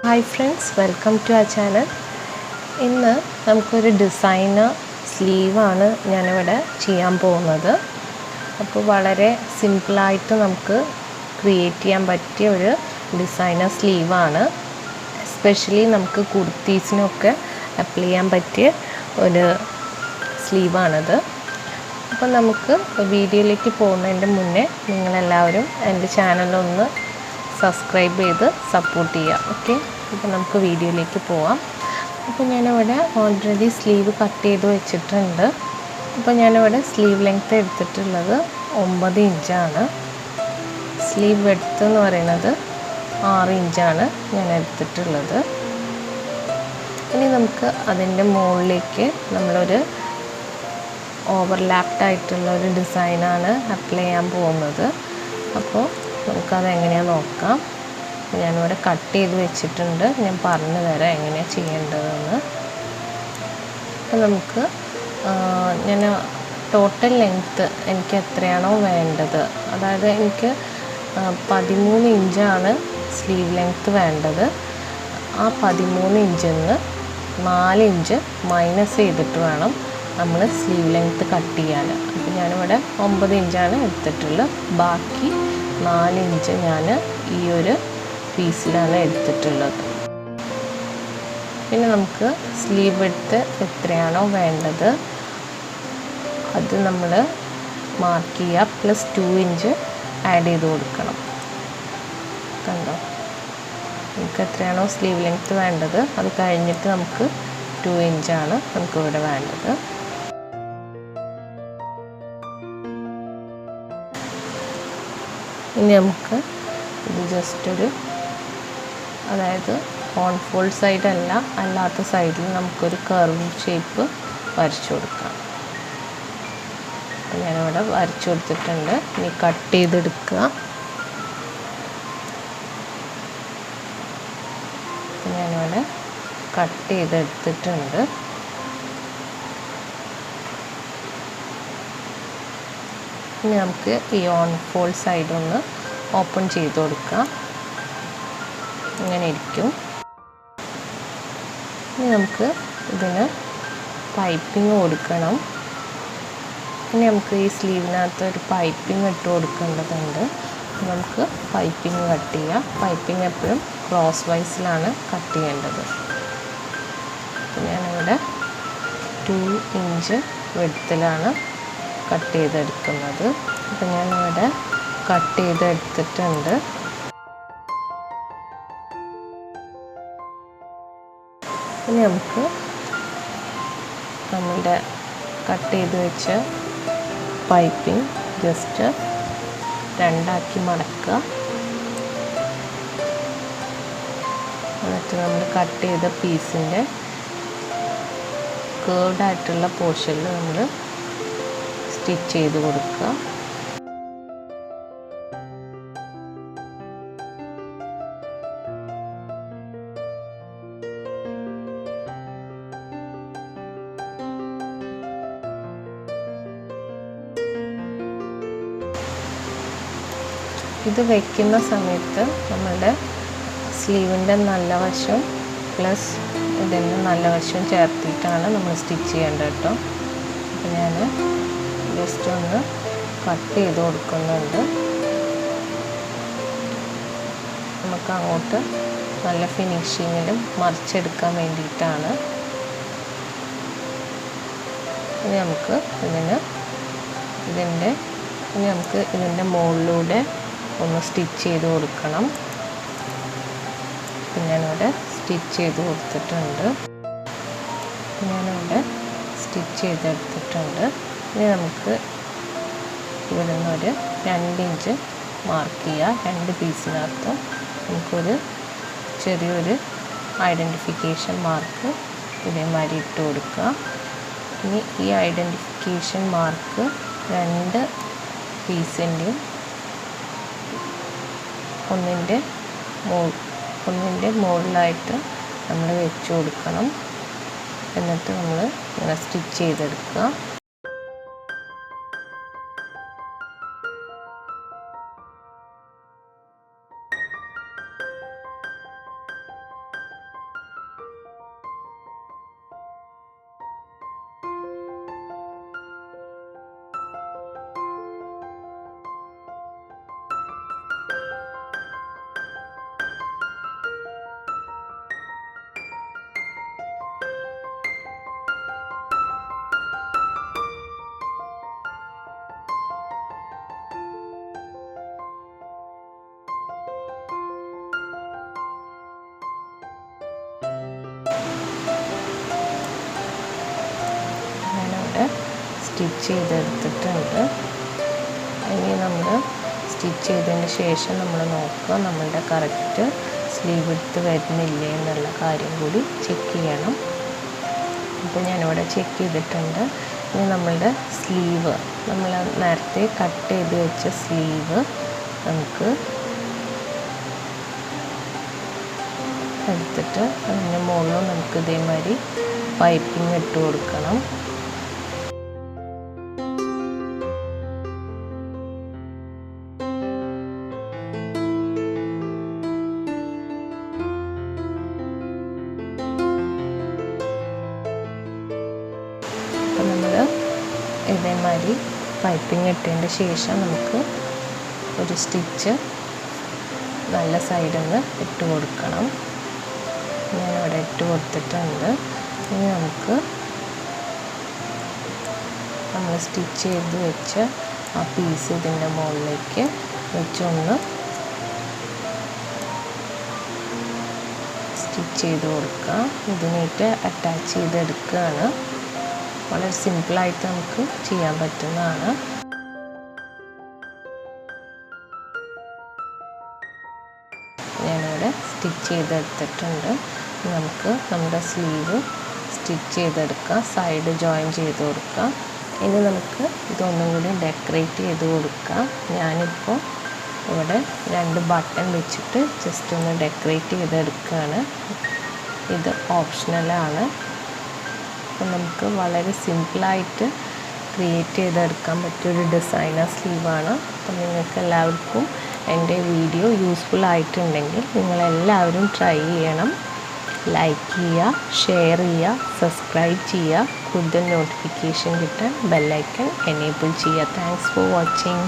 Hi friends, welcome to our channel. ഇന്ന് നമുക്കൊരു designer സ്ലീവാണ് ഞാനിവിടെ ചെയ്യാൻ പോകുന്നത്. അപ്പോൾ വളരെ സിമ്പിളായിട്ട് നമുക്ക് ക്രിയേറ്റ് ചെയ്യാൻ പറ്റിയ ഒരു ഡിസൈനർ സ്ലീവാണ്. എസ്പെഷ്യലി നമുക്ക് കുർത്തീസിനൊക്കെ അപ്ലൈ ചെയ്യാൻ പറ്റിയ ഒരു സ്ലീവാണിത്. അപ്പോൾ നമുക്ക് വീഡിയോയിലേക്ക് പോകുന്നതിൻ്റെ മുന്നേ നിങ്ങളെല്ലാവരും എൻ്റെ ചാനലൊന്ന് സബ്സ്ക്രൈബ് ചെയ്ത് സപ്പോർട്ട് ചെയ്യുക. ഓക്കെ, അപ്പോൾ നമുക്ക് വീഡിയോയിലേക്ക് പോവാം. അപ്പോൾ ഞാനിവിടെ ഓൾറെഡി സ്ലീവ് കട്ട് ചെയ്ത് വെച്ചിട്ടുണ്ട്. അപ്പോൾ ഞാനിവിടെ സ്ലീവ് ലെങ്ത്ത് എടുത്തിട്ടുള്ളത് 9 ഇഞ്ചാണ്. സ്ലീവ് വെഡ്ത്ത് എന്ന് പറയുന്നത് 6 ഇഞ്ചാണ് ഞാൻ എടുത്തിട്ടുള്ളത്. ഇനി നമുക്ക് അതിൻ്റെ മുകളിലേക്ക് നമ്മളൊരു ഓവർലാപ്ഡ് ആയിട്ടുള്ള ഒരു ഡിസൈനാണ് അപ്ലൈ ചെയ്യാൻ പോകുന്നത്. അപ്പോൾ നമുക്കത് എങ്ങനെയാണെന്ന് നോക്കാം. ഞാനിവിടെ കട്ട് ചെയ്ത് വെച്ചിട്ടുണ്ട്. ഞാൻ പറഞ്ഞു തരാം എങ്ങനെയാണ് ചെയ്യേണ്ടതെന്ന്. അപ്പോൾ നമുക്ക് ഞാൻ ടോട്ടൽ ലെങ്ത്ത് എനിക്ക് എത്രയാണോ വേണ്ടത്, അതായത് എനിക്ക് 13 ഇഞ്ചാണ് സ്ലീവ് ലെങ്ത്ത് വേണ്ടത്. ആ 13 ഇഞ്ചിൽ നിന്ന് 4 ഇഞ്ച് മൈനസ് ചെയ്തിട്ട് വേണം നമ്മൾ സ്ലീവ് ലെങ്ത്ത് കട്ട് ചെയ്യാൻ. അപ്പോൾ ഞാനിവിടെ 9 ഇഞ്ചാണ് എടുത്തിട്ടുള്ളത്. ബാക്കി 4 ഇഞ്ച് ഞാൻ ഈ ഒരു പീസിലാണ് എടുത്തിട്ടുള്ളത്. പിന്നെ നമുക്ക് സ്ലീവ് എടുത്ത് എത്രയാണോ വേണ്ടത് അത് നമ്മൾ മാർക്ക് ചെയ്യുക. പ്ലസ് 2 ഇഞ്ച് ആഡ് ചെയ്ത് കൊടുക്കണം. കണ്ടോ, നമുക്ക് എത്രയാണോ സ്ലീവ് ലെങ്ത്ത് വേണ്ടത് അത് കഴിഞ്ഞിട്ട് നമുക്ക് 2 ഇഞ്ചാണ് നമുക്കിവിടെ വേണ്ടത്. ഇനി നമുക്ക് ഇത് ജസ്റ്റ് ഒരു, അതായത് ഓൺ ഫോൾഡ് സൈഡ് അല്ലാത്ത സൈഡിൽ നമുക്കൊരു കർവ് ഷേപ്പ് വരച്ചു കൊടുക്കാം. ഞാനിവിടെ വരച്ചു കൊടുത്തിട്ടുണ്ട്. ഇനി കട്ട് ചെയ്തെടുക്കുക. ഞാനിവിടെ കട്ട് ചെയ്തെടുത്തിട്ടുണ്ട്. ഇനി നമുക്ക് ഈ ഓൺ ഫോൾഡ് സൈഡ് ഒന്ന് ഓപ്പൺ ചെയ്ത് കൊടുക്കാം. ഇങ്ങനെ ഇരിക്കും. ഇനി നമുക്ക് ഇതിന് പൈപ്പിംഗ് കൊടുക്കണം. ഇനി നമുക്ക് ഈ സ്ലീവിനകത്ത് ഒരു പൈപ്പിംഗ് ഇട്ട് കൊടുക്കേണ്ടതുണ്ട്. നമുക്ക് പൈപ്പിംഗ് കട്ട് ചെയ്യാം. പൈപ്പിംഗ് എപ്പോഴും ക്രോസ് വൈസിലാണ് കട്ട് ചെയ്യേണ്ടത്. ഞാനിവിടെ 2 ഇഞ്ച് വിഡ്ത്തിലാണ് കട്ട് ചെയ്തെടുക്കുന്നത്. അപ്പോൾ ഞാനിവിടെ കട്ട് ചെയ്തെടുത്തിട്ടുണ്ട്. ഇനി നമുക്ക് നമ്മളുടെ കട്ട് ചെയ്ത് വെച്ച പൈപ്പിംഗ് ജസ്റ്റ് 2ആക്കി മടക്കുക. എന്നിട്ട് നമ്മൾ കട്ട് ചെയ്ത പീസിൻ്റെ കേർഡായിട്ടുള്ള പോർഷനിൽ നമ്മൾ സ്റ്റിച്ച് ചെയ്ത് കൊടുക്കുക. ഇത് വയ്ക്കുന്ന സമയത്ത് നമ്മളുടെ സ്ലീവിൻ്റെ നല്ല വശം പ്ലസ് ഇതിൻ്റെ നല്ല വശം ചേർത്തിട്ടാണ് നമ്മൾ സ്റ്റിച്ച് ചെയ്യേണ്ടത് കേട്ടോ. അപ്പോൾ ഞാൻ ജസ്റ്റ് ഒന്ന് കട്ട് ചെയ്ത് കൊടുക്കുന്നുണ്ട്. നമുക്ക് അങ്ങോട്ട് നല്ല ഫിനിഷിങ്ങിലും മറിച്ചെടുക്കാൻ വേണ്ടിയിട്ടാണ്. ഇനി നമുക്ക് ഇതിൻ്റെ മുകളിലൂടെ ഒന്ന് സ്റ്റിച്ച് ചെയ്ത് കൊടുക്കണം. ഞാനിവിടെ സ്റ്റിച്ച് ചെയ്ത് കൊടുത്തിട്ടുണ്ട്. സ്റ്റിച്ച് ചെയ്തെടുത്തിട്ടുണ്ട്. ഇനി നമുക്ക് ഇവിടെ നിന്നൊരു 2 ഇഞ്ച് മാർക്ക് ചെയ്യുക. 2 പീസിനകത്ത് നമുക്കൊരു ചെറിയൊരു ഐഡൻറ്റിഫിക്കേഷൻ മാർക്ക് ഇതേമാതിരി ഇട്ട് കൊടുക്കുക. ഇനി ഈ ഐഡൻറ്റിഫിക്കേഷൻ മാർക്ക് 2 പീസിൻ്റെയും ഒന്നിൻ്റെ മുകളിലായിട്ട് നമ്മൾ വെച്ച് കൊടുക്കണം. എന്നിട്ട് നമ്മൾ ഇങ്ങനെ സ്റ്റിച്ച് ചെയ്തെടുക്കുക. സ്റ്റിച്ച് ചെയ്തെടുത്തിട്ടുണ്ട്. ഇനി നമ്മൾ സ്റ്റിച്ച് ചെയ്തതിന് ശേഷം നമ്മൾ നോക്കുക നമ്മളുടെ കറക്റ്റ് സ്ലീവ് എടുത്ത് വരുന്നില്ലേ എന്നുള്ള കാര്യം കൂടി ചെക്ക് ചെയ്യണം. അപ്പോൾ ഞാനിവിടെ ചെക്ക് ചെയ്തിട്ടുണ്ട്. ഇനി നമ്മളുടെ സ്ലീവ് നമ്മൾ നേരത്തെ കട്ട് ചെയ്ത് വെച്ച സ്ലീവ് നമുക്ക് എടുത്തിട്ട് അതിൻ്റെ മുകളിൽ നമുക്ക് ഇതേമാതിരി പൈപ്പിംഗ് ഇട്ട് കൊടുക്കണം. അപ്പോൾ നമ്മൾ ഇതേമാതിരി പൈപ്പിംഗ് ഇട്ടതിൻ്റെ ശേഷം നമുക്ക് ഒരു സ്റ്റിച്ച് നല്ല സൈഡിൽ നിന്ന് ഇട്ട് കൊടുക്കണം. ഞാനിവിടെ ഇട്ട് കൊടുത്തിട്ടുണ്ട്. ഇനി നമുക്ക് നമ്മൾ സ്റ്റിച്ച് ചെയ്ത് വെച്ച് ആ പീസ് ഇതിൻ്റെ മുകളിലേക്ക് വെച്ചൊന്ന് സ്റ്റിച്ച് ചെയ്ത് കൊടുക്കുക. ഇതിനായിട്ട് അറ്റാച്ച് ചെയ്തെടുക്കുകയാണ്. വളരെ സിമ്പിളായിട്ട് നമുക്ക് ചെയ്യാൻ പറ്റുന്നതാണ്. ഞാനിവിടെ സ്റ്റിച്ച് ചെയ്തെടുത്തിട്ടുണ്ട്. നമുക്ക് നമ്മുടെ സ്ലീവ് സ്റ്റിച്ച് ചെയ്തെടുക്കുക, സൈഡ് ജോയിൻ ചെയ്ത് കൊടുക്കുക. ഇനി നമുക്ക് ഇതൊന്നും കൂടി ഡെക്കറേറ്റ് ചെയ്ത് കൊടുക്കുക. ഞാനിപ്പോൾ ഇവിടെ 2 ബട്ടൺ വെച്ചിട്ട് ജസ്റ്റ് ഒന്ന് ഡെക്കറേറ്റ് ചെയ്തെടുക്കുകയാണ്. ഇത് ഓപ്ഷണലാണ്. അപ്പോൾ നമുക്ക് വളരെ സിമ്പിളായിട്ട് ക്രിയേറ്റ് ചെയ്തെടുക്കാൻ പറ്റിയൊരു ഡിസൈനർ സ്ലീവാണ്. അപ്പോൾ നിങ്ങൾക്ക് എല്ലാവർക്കും എൻ്റെ വീഡിയോ യൂസ്ഫുൾ ആയിട്ടുണ്ടെങ്കിൽ നിങ്ങളെല്ലാവരും ട്രൈ ചെയ്യണം. ലൈക്ക് ചെയ്യുക, ഷെയർ ചെയ്യുക, സബ്സ്ക്രൈബ് ചെയ്യുക. കൂടുതൽ നോട്ടിഫിക്കേഷൻ കിട്ടാൻ ബെല്ലൈക്കൺ എനേബിൾ ചെയ്യുക. Thanks for watching.